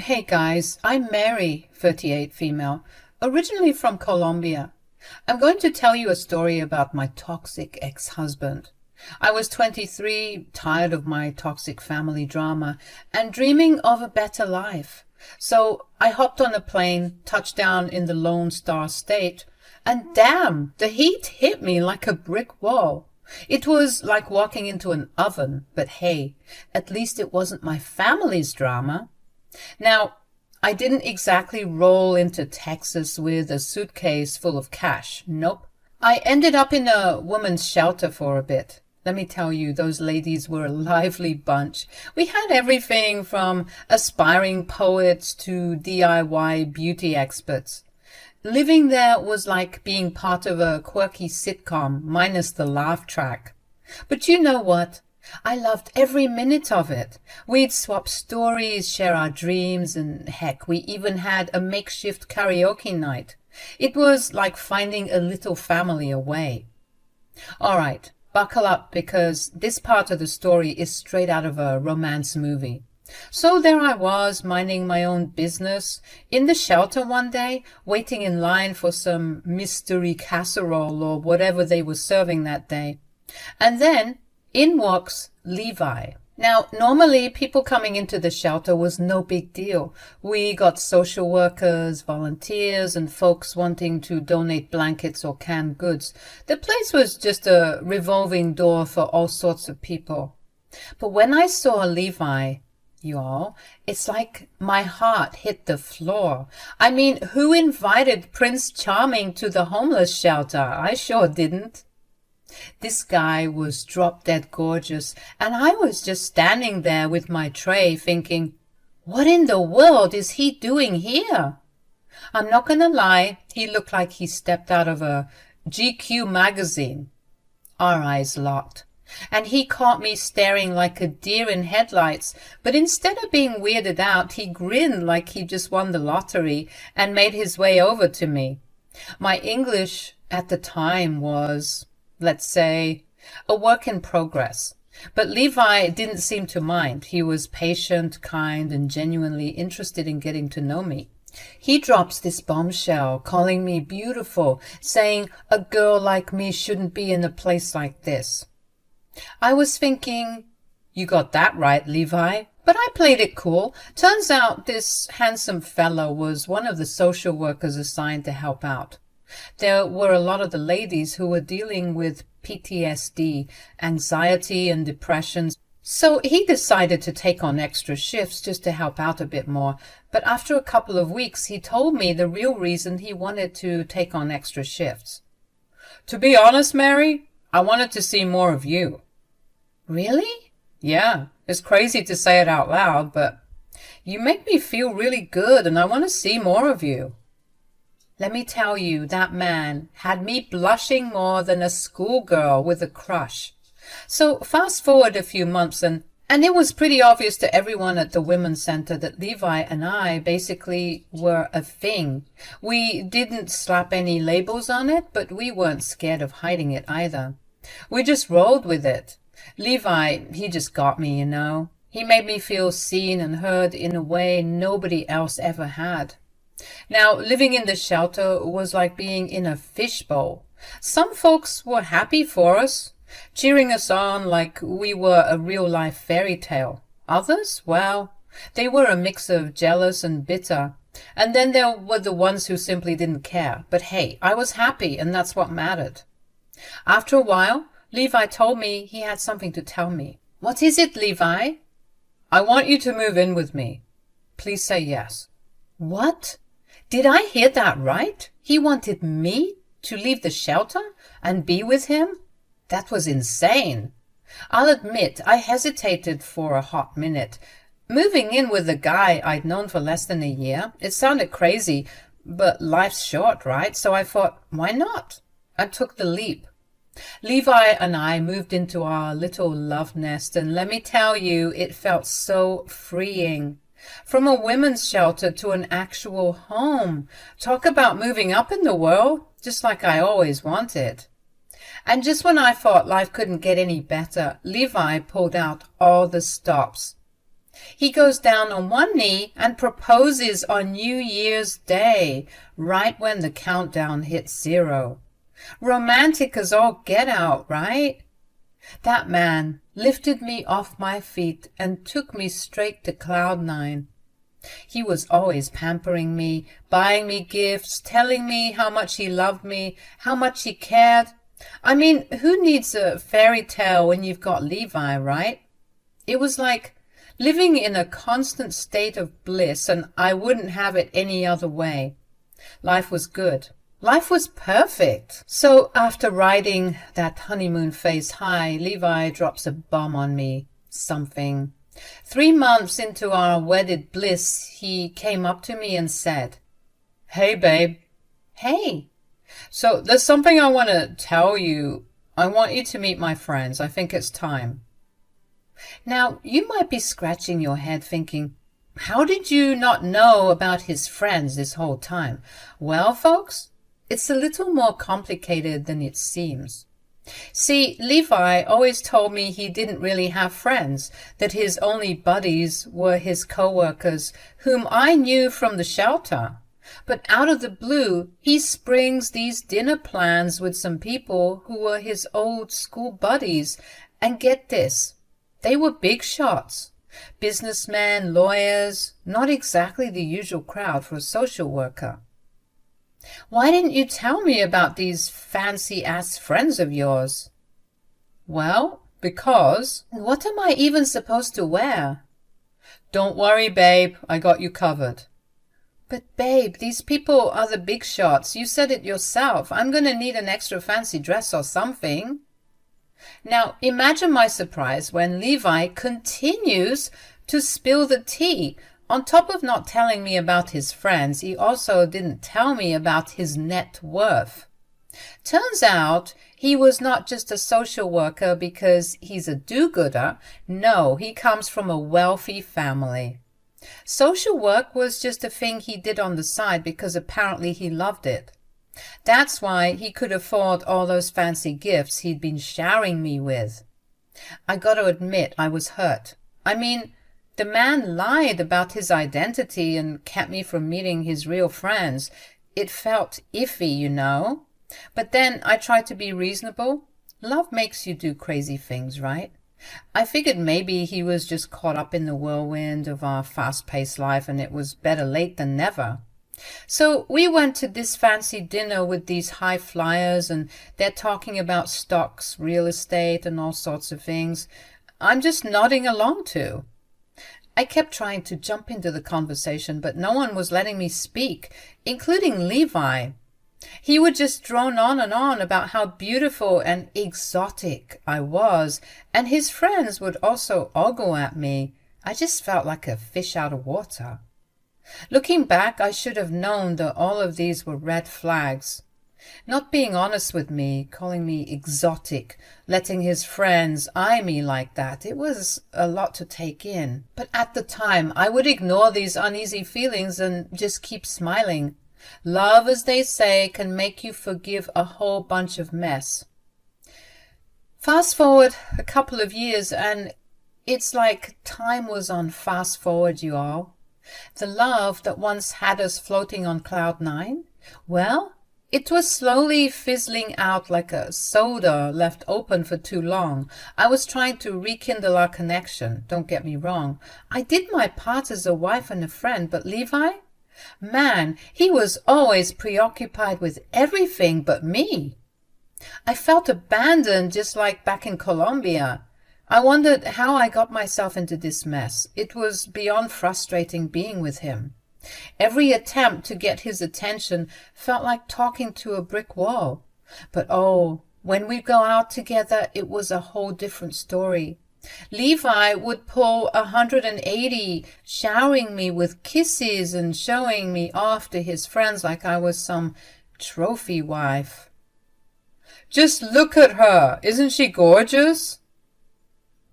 Hey guys, I'm Mary, 38 female, originally from Colombia. I'm going to tell you a story about my toxic ex-husband. I was 23, tired of my toxic family drama, and dreaming of a better life. So I hopped on a plane, touched down in the Lone Star State, and damn, the heat hit me like a brick wall. It was like walking into an oven, but hey, at least it wasn't my family's drama. Now, I didn't exactly roll into Texas with a suitcase full of cash. Nope. I ended up in a woman's shelter for a bit. Let me tell you, those ladies were a lively bunch. We had everything from aspiring poets to DIY beauty experts. Living there was like being part of a quirky sitcom, minus the laugh track. But you know what? I loved every minute of it. We'd swap stories, share our dreams, and heck, we even had a makeshift karaoke night. It was like finding a little family away. All right, buckle up because this part of the story is straight out of a romance movie. So there I was, minding my own business, in the shelter one day, waiting in line for some mystery casserole or whatever they were serving that day. And then in walks Levi. Now, normally people coming into the shelter was no big deal. We got social workers, volunteers, and folks wanting to donate blankets or canned goods. The place was just a revolving door for all sorts of people. But when I saw Levi, y'all, it's like my heart hit the floor. I mean, who invited Prince Charming to the homeless shelter? I sure didn't. This guy was drop dead gorgeous, and I was just standing there with my tray thinking, what in the world is he doing here? I'm not gonna lie, he looked like he stepped out of a GQ magazine. Our eyes locked, and he caught me staring like a deer in headlights, but instead of being weirded out, he grinned like he just won the lottery and made his way over to me. My English at the time was, let's say, a work in progress. But Levi didn't seem to mind. He was patient, kind, and genuinely interested in getting to know me. He drops this bombshell, calling me beautiful, saying a girl like me shouldn't be in a place like this. I was thinking, you got that right, Levi. But I played it cool. Turns out this handsome fellow was one of the social workers assigned to help out. There were a lot of the ladies who were dealing with PTSD, anxiety and depression, so he decided to take on extra shifts just to help out a bit more. But after a couple of weeks, he told me the real reason he wanted to take on extra shifts. To be honest, Mary, I wanted to see more of you. Really? Yeah, it's crazy to say it out loud, but you make me feel really good and I want to see more of you. Let me tell you, that man had me blushing more than a schoolgirl with a crush. So fast forward a few months and it was pretty obvious to everyone at the Women's Center that Levi and I basically were a thing. We didn't slap any labels on it, but we weren't scared of hiding it either. We just rolled with it. Levi, he just got me, you know. He made me feel seen and heard in a way nobody else ever had. Now, living in the shelter was like being in a fishbowl. Some folks were happy for us, cheering us on like we were a real-life fairy tale. Others, well, they were a mix of jealous and bitter. And then there were the ones who simply didn't care. But hey, I was happy, and that's what mattered. After a while, Levi told me he had something to tell me. What is it, Levi? I want you to move in with me. Please say yes. What? Did I hear that right? He wanted me to leave the shelter and be with him? That was insane. I'll admit I hesitated for a hot minute. Moving in with a guy I'd known for less than a year, it sounded crazy, but life's short, right? So I thought, why not? I took the leap. Levi and I moved into our little love nest, and let me tell you, it felt so freeing. From a women's shelter to an actual home. Talk about moving up in the world, just like I always wanted. And just when I thought life couldn't get any better, Levi pulled out all the stops. He goes down on one knee and proposes on New Year's Day, right when the countdown hits 0. Romantic as all get out, right? That man lifted me off my feet and took me straight to cloud 9. He was always pampering me, buying me gifts, telling me how much he loved me, how much he cared. I mean, who needs a fairy tale when you've got Levi, right? It was like living in a constant state of bliss, and I wouldn't have it any other way. Life was good. Life was perfect. So after riding that honeymoon phase high, Levi drops a bomb on me. Something. 3 months into our wedded bliss, he came up to me and said, "Hey, babe." "Hey." "So there's something I want to tell you. I want you to meet my friends. I think it's time." Now, you might be scratching your head thinking, how did you not know about his friends this whole time? Well, folks, it's a little more complicated than it seems. See, Levi always told me he didn't really have friends, that his only buddies were his co-workers, whom I knew from the shelter. But out of the blue, he springs these dinner plans with some people who were his old school buddies. And get this, they were big shots. Businessmen, lawyers, not exactly the usual crowd for a social worker. "Why didn't you tell me about these fancy-ass friends of yours?" "Well, because—" "What am I even supposed to wear?" "Don't worry, babe, I got you covered." "But babe, these people are the big shots. You said it yourself. I'm going to need an extra fancy dress or something." Now, imagine my surprise when Levi continues to spill the tea. On top of not telling me about his friends, he also didn't tell me about his net worth. Turns out he was not just a social worker because he's a do-gooder. No, he comes from a wealthy family. Social work was just a thing he did on the side because apparently he loved it. That's why he could afford all those fancy gifts he'd been showering me with. I got to admit, I was hurt. I mean, the man lied about his identity and kept me from meeting his real friends. It felt iffy, you know. But then I tried to be reasonable. Love makes you do crazy things, right? I figured maybe he was just caught up in the whirlwind of our fast-paced life and it was better late than never. So we went to this fancy dinner with these high flyers and they're talking about stocks, real estate, and all sorts of things I'm just nodding along to. I kept trying to jump into the conversation, but no one was letting me speak, including Levi. He would just drone on and on about how beautiful and exotic I was, and his friends would also ogle at me. I just felt like a fish out of water. Looking back, I should have known that all of these were red flags. Not being honest with me, calling me exotic, letting his friends eye me like that, it was a lot to take in. But at the time, I would ignore these uneasy feelings and just keep smiling. Love, as they say, can make you forgive a whole bunch of mess. Fast forward a couple of years and it's like time was on fast forward, you all. The love that once had us floating on cloud 9, well, it was slowly fizzling out like a soda left open for too long. I was trying to rekindle our connection, don't get me wrong. I did my part as a wife and a friend, but Levi? Man, he was always preoccupied with everything but me. I felt abandoned just like back in Colombia. I wondered how I got myself into this mess. It was beyond frustrating being with him. Every attempt to get his attention felt like talking to a brick wall. But oh, when we go out together, it was a whole different story. Levi would pull 180, showering me with kisses and showing me off to his friends like I was some trophy wife. "Just look at her! Isn't she gorgeous?"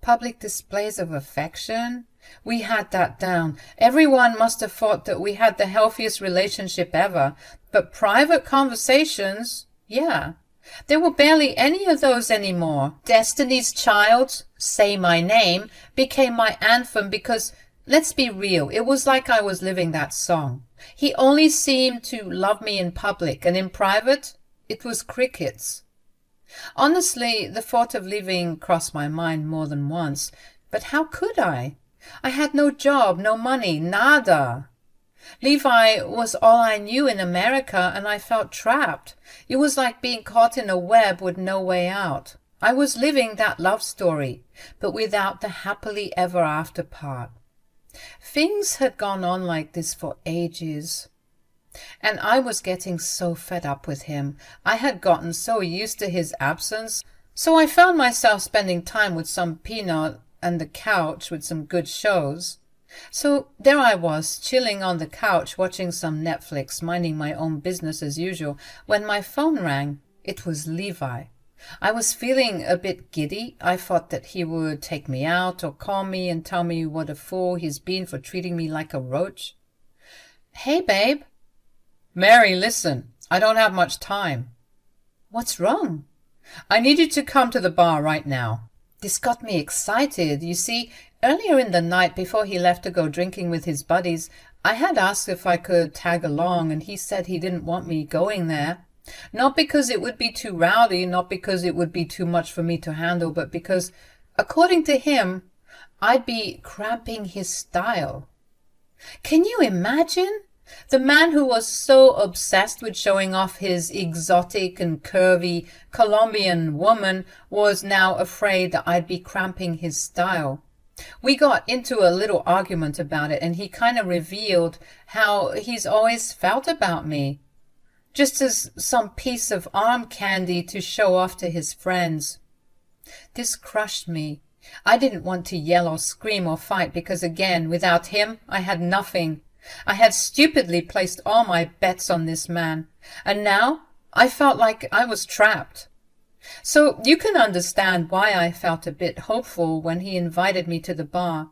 Public displays of affection? We had that down. Everyone must have thought that we had the healthiest relationship ever. But private conversations? Yeah. There were barely any of those anymore. Destiny's Child, Say My Name, became my anthem because let's be real, it was like I was living that song. He only seemed to love me in public, and in private, it was crickets. Honestly, the thought of leaving crossed my mind more than once, but how could I? I had no job, no money, nada. Levi was all I knew in America, and I felt trapped. It was like being caught in a web with no way out. I was living that love story, but without the happily ever after part. Things had gone on like this for ages, and I was getting so fed up with him. I had gotten so used to his absence, so I found myself spending time with some peanut and the couch with some good shows. So there I was, chilling on the couch, watching some Netflix, minding my own business as usual, when my phone rang. It was Levi. I was feeling a bit giddy. I thought that he would take me out or call me and tell me what a fool he's been for treating me like a roach. "Hey, babe." "Mary, listen, I don't have much time." "What's wrong?" "I need you to come to the bar right now." This got me excited. You see, earlier in the night, before he left to go drinking with his buddies, I had asked if I could tag along, and he said he didn't want me going there. Not because it would be too rowdy, not because it would be too much for me to handle, but because, according to him, I'd be cramping his style. Can you imagine? The man who was so obsessed with showing off his exotic and curvy Colombian woman was now afraid that I'd be cramping his style. We got into a little argument about it, and he kind of revealed how he's always felt about me, just as some piece of arm candy to show off to his friends. This crushed me. I didn't want to yell or scream or fight because, again, without him, I had nothing. I had stupidly placed all my bets on this man, and now I felt like I was trapped. So you can understand why I felt a bit hopeful when he invited me to the bar.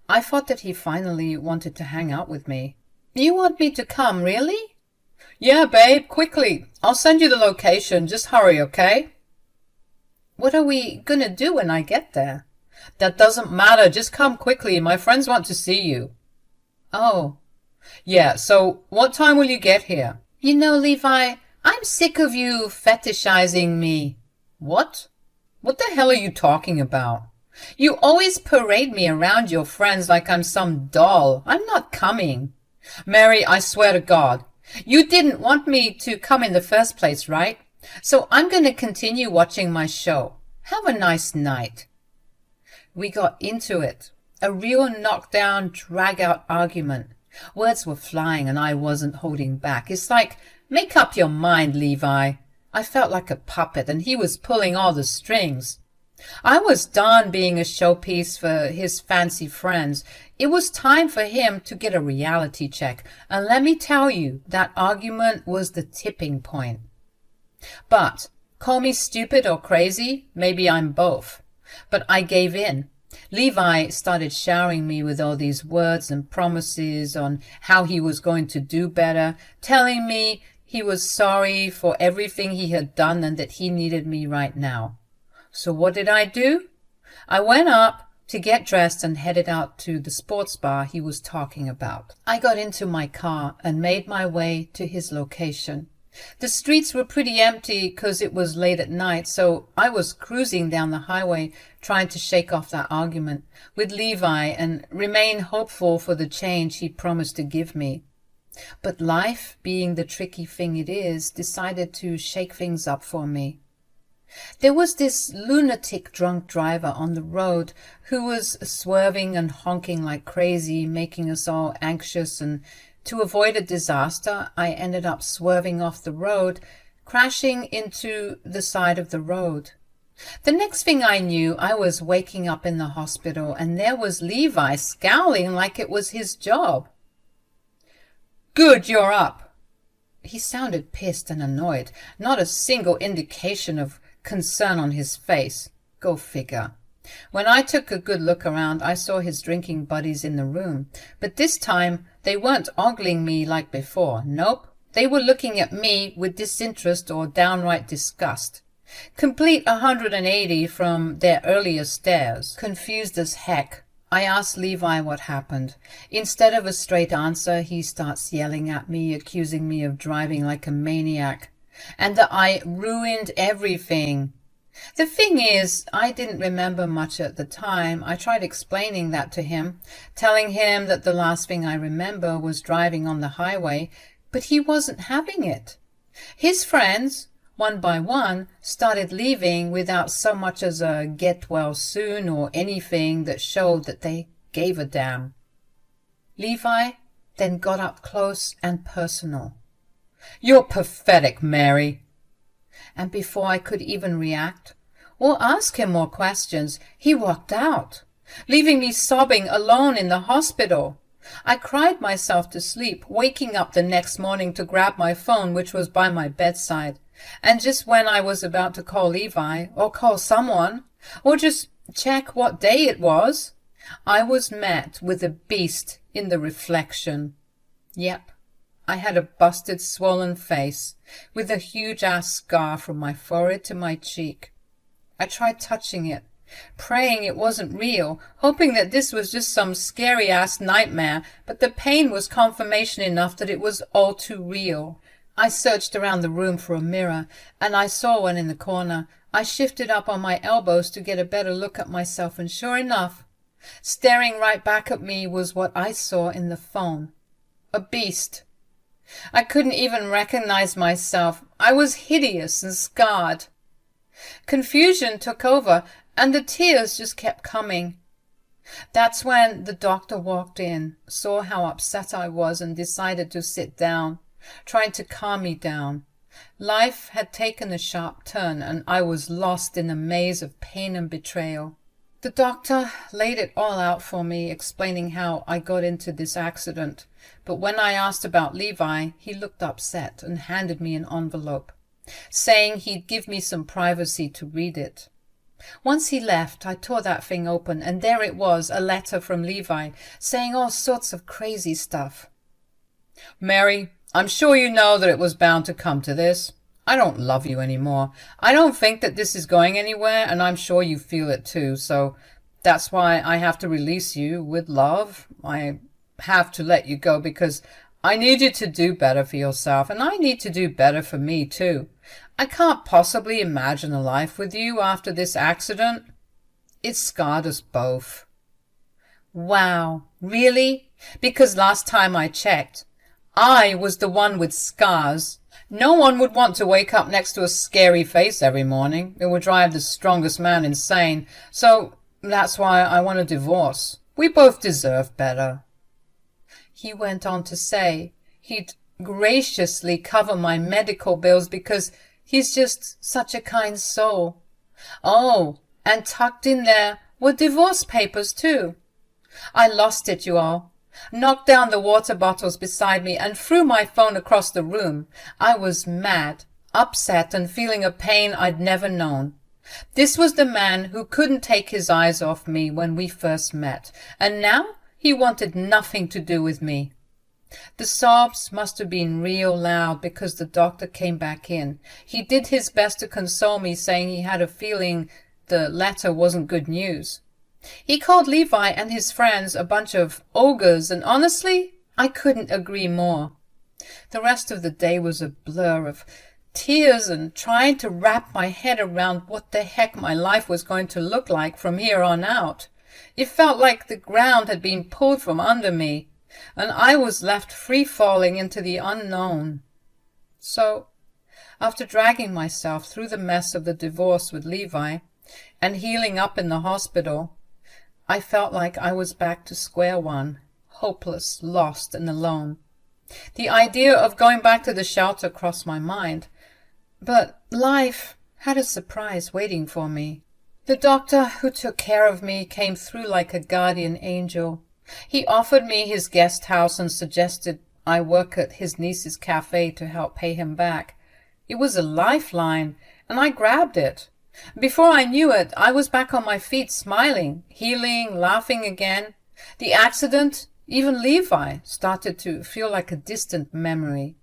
I thought that he finally wanted to hang out with me. "You want me to come, really?" "Yeah, babe, quickly. I'll send you the location. Just hurry, okay?" "What are we gonna do when I get there?" "That doesn't matter. Just come quickly. My friends want to see you." "Oh." "Yeah, so what time will you get here?" "You know, Levi, I'm sick of you fetishizing me." "What? What the hell are you talking about? You always parade me around your friends like I'm some doll. I'm not coming." "Mary, I swear to God. You didn't want me to come in the first place, right? So I'm going to continue watching my show. Have a nice night." We got into it. A real knockdown, drag-out argument. Words were flying and I wasn't holding back. It's like, make up your mind, Levi. I felt like a puppet and he was pulling all the strings. I was done being a showpiece for his fancy friends. It was time for him to get a reality check. And let me tell you, that argument was the tipping point. But, call me stupid or crazy, maybe I'm both. But I gave in. Levi started showering me with all these words and promises on how he was going to do better, telling me he was sorry for everything he had done and that he needed me right now. So what did I do? I went up to get dressed and headed out to the sports bar he was talking about. I got into my car and made my way to his location. The streets were pretty empty because it was late at night, so I was cruising down the highway trying to shake off that argument with Levi and remain hopeful for the change he promised to give me. But life, being the tricky thing it is, decided to shake things up for me. There was this lunatic drunk driver on the road who was swerving and honking like crazy, making us all anxious, and to avoid a disaster, I ended up swerving off the road, crashing into the side of the road. The next thing I knew, I was waking up in the hospital, and there was Levi scowling like it was his job. "Good, you're up." He sounded pissed and annoyed, not a single indication of concern on his face. Go figure. When I took a good look around, I saw his drinking buddies in the room, but this time they weren't ogling me like before. Nope, they were looking at me with disinterest or downright disgust. Complete 180 from their earlier stares. Confused as heck, I asked Levi what happened. Instead of a straight answer, he starts yelling at me, accusing me of driving like a maniac, and that I ruined everything. The thing is, I didn't remember much at the time. I tried explaining that to him, telling him that the last thing I remember was driving on the highway, but he wasn't having it. His friends, one by one, started leaving without so much as a get well soon or anything that showed that they gave a damn. Levi then got up close and personal. "You're pathetic, Mary." And before I could even react or ask him more questions, he walked out, leaving me sobbing alone in the hospital. I cried myself to sleep, waking up the next morning to grab my phone, which was by my bedside. And just when I was about to call Levi, or call someone, or just check what day it was, I was met with a beast in the reflection. Yep, I had a busted, swollen face, with a huge-ass scar from my forehead to my cheek. I tried touching it, praying it wasn't real, hoping that this was just some scary-ass nightmare, but the pain was confirmation enough that it was all too real. I searched around the room for a mirror, and I saw one in the corner. I shifted up on my elbows to get a better look at myself, and sure enough, staring right back at me was what I saw in the phone. A beast. I couldn't even recognize myself. I was hideous and scarred. Confusion took over, and the tears just kept coming. That's when the doctor walked in, saw how upset I was, and decided to sit down, trying to calm me down. Life had taken a sharp turn, and I was lost in a maze of pain and betrayal. The doctor laid it all out for me, explaining how I got into this accident. But when I asked about Levi, he looked upset and handed me an envelope, saying he'd give me some privacy to read it. Once he left, I tore that thing open, and there it was, a letter from Levi, saying all sorts of crazy stuff. "Mary, I'm sure you know that it was bound to come to this. I don't love you anymore. I don't think that this is going anywhere, and I'm sure you feel it too, so that's why I have to release you with love. I have to let you go because I need you to do better for yourself, and I need to do better for me too. I can't possibly imagine a life with you after this accident. It scarred us both." Wow, really? Because last time I checked, I was the one with scars. No one would want to wake up next to a scary face every morning. It would drive the strongest man insane. So that's why I want a divorce. We both deserve better. He went on to say he'd graciously cover my medical bills because he's just such a kind soul. Oh, and tucked in there were divorce papers too. I lost it, you all. Knocked down the water bottles beside me and threw my phone across the room. I was mad, upset, and feeling a pain I'd never known. This was the man who couldn't take his eyes off me when we first met, and now he wanted nothing to do with me. The sobs must have been real loud because the doctor came back in. He did his best to console me, saying he had a feeling the letter wasn't good news. He called Levi and his friends a bunch of ogres, and honestly, I couldn't agree more. The rest of the day was a blur of tears and trying to wrap my head around what the heck my life was going to look like from here on out. It felt like the ground had been pulled from under me, and I was left free-falling into the unknown. So, after dragging myself through the mess of the divorce with Levi and healing up in the hospital, I felt like I was back to square one, hopeless, lost, and alone. The idea of going back to the shelter crossed my mind, but life had a surprise waiting for me. The doctor who took care of me came through like a guardian angel. He offered me his guest house and suggested I work at his niece's cafe to help pay him back. It was a lifeline, and I grabbed it. Before I knew it, I was back on my feet, smiling, healing, laughing again. The accident, even Levi, started to feel like a distant memory.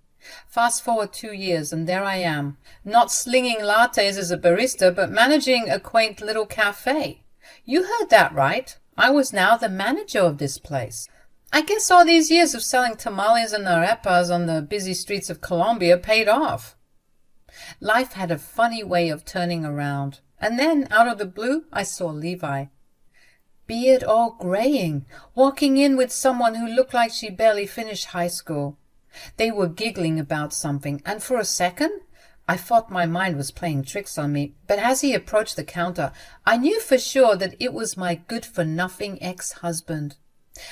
Fast forward 2 years, and there I am, not slinging lattes as a barista, but managing a quaint little cafe. You heard that right. I was now the manager of this place. I guess all these years of selling tamales and arepas on the busy streets of Colombia paid off. Life had a funny way of turning around, and then, out of the blue, I saw Levi. Beard all graying, walking in with someone who looked like she barely finished high school. They were giggling about something, and for a second I thought my mind was playing tricks on me, but as he approached the counter, I knew for sure that it was my good-for-nothing ex-husband.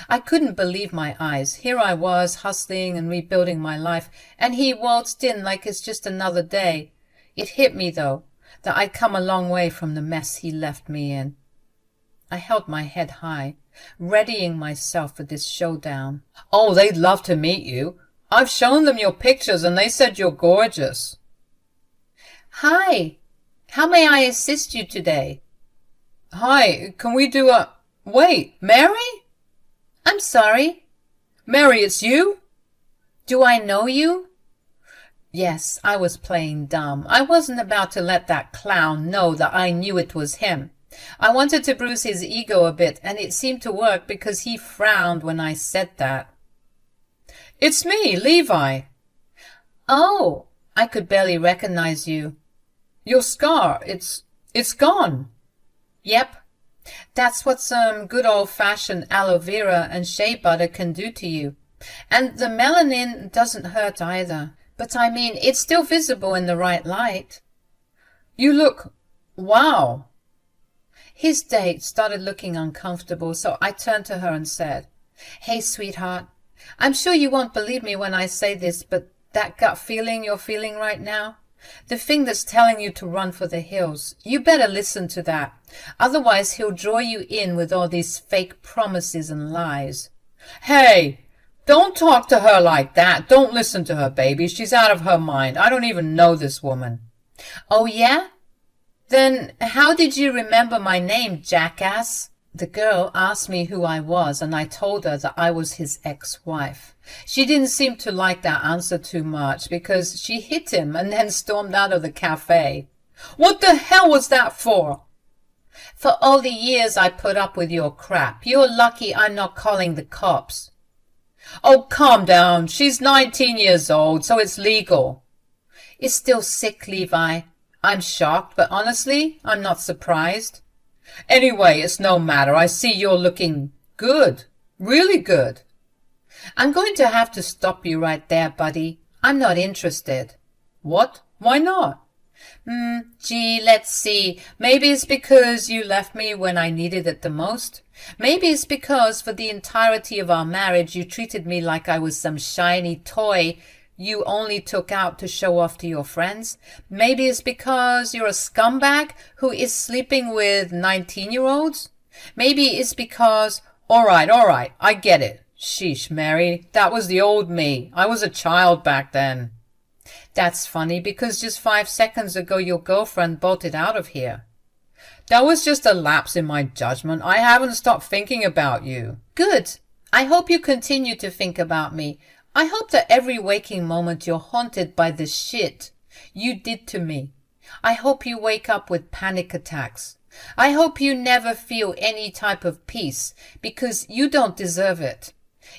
I couldn't believe my eyes. Here I was, hustling and rebuilding my life, and he waltzed in like it's just another day. It hit me, though, that I'd come a long way from the mess he left me in. I held my head high, readying myself for this showdown. Oh, they'd love to meet you. I've shown them your pictures, and they said you're gorgeous. Hi, how may I assist you today? Hi, can we do a... Wait, Mary? I'm sorry. Mary, it's you? Do I know you? Yes, I was playing dumb. I wasn't about to let that clown know that I knew it was him. I wanted to bruise his ego a bit, and it seemed to work because he frowned when I said that. It's me, Levi. Oh, I could barely recognize you. Your scar, it's gone. Yep. That's what some good old-fashioned aloe vera and shea butter can do to you. And the melanin doesn't hurt either. But I mean, it's still visible in the right light. You look... wow. His date started looking uncomfortable, so I turned to her and said, Hey, sweetheart, I'm sure you won't believe me when I say this, but that gut feeling you're feeling right now, the thing that's telling you to run for the hills, you better listen to that. Otherwise, he'll draw you in with all these fake promises and lies. Hey, don't talk to her like that. Don't listen to her, baby. She's out of her mind. I don't even know this woman. Oh, yeah? Then how did you remember my name, jackass? The girl asked me who I was, and I told her that I was his ex-wife. She didn't seem to like that answer too much, because she hit him and then stormed out of the cafe. What the hell was that for? For all the years I put up with your crap. You're lucky I'm not calling the cops. Oh, calm down. She's 19 years old, so it's legal. It's still sick, Levi. I'm shocked, but honestly, I'm not surprised. Anyway, it's no matter. I see you're looking good. Really good. I'm going to have to stop you right there, buddy. I'm not interested. What? Why not? Gee, let's see. Maybe it's because you left me when I needed it the most. Maybe it's because for the entirety of our marriage you treated me like I was some shiny toy you only took out to show off to your friends. Maybe it's because you're a scumbag who is sleeping with 19-year-olds. Maybe it's because... All right, I get it. Sheesh, Mary, that was the old me. I was a child back then. That's funny, because just 5 seconds ago your girlfriend bolted out of here. That was just a lapse in my judgment. I haven't stopped thinking about you. Good. I hope you continue to think about me. I hope that every waking moment you're haunted by the shit you did to me. I hope you wake up with panic attacks. I hope you never feel any type of peace, because you don't deserve it.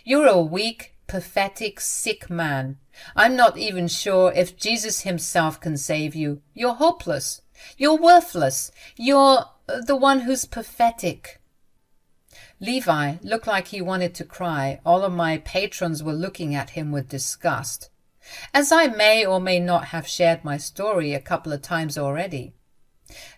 You're a weak, pathetic, sick man. I'm not even sure if Jesus himself can save you. You're hopeless. You're worthless. You're the one who's pathetic. Levi looked like he wanted to cry. All of my patrons were looking at him with disgust, as I may or may not have shared my story a couple of times already.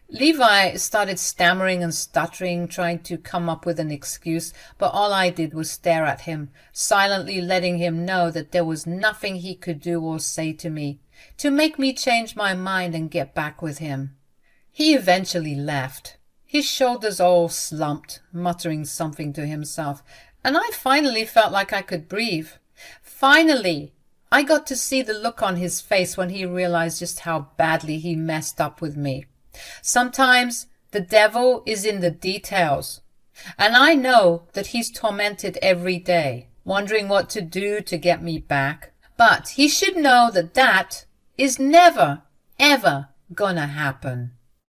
Levi started stammering and stuttering, trying to come up with an excuse, but all I did was stare at him, silently letting him know that there was nothing he could do or say to me to make me change my mind and get back with him. He eventually left, his shoulders all slumped, muttering something to himself, and I finally felt like I could breathe. Finally! I got to see the look on his face when he realized just how badly he messed up with me. Sometimes the devil is in the details, and I know that he's tormented every day, wondering what to do to get me back. But he should know that that is never, ever gonna happen.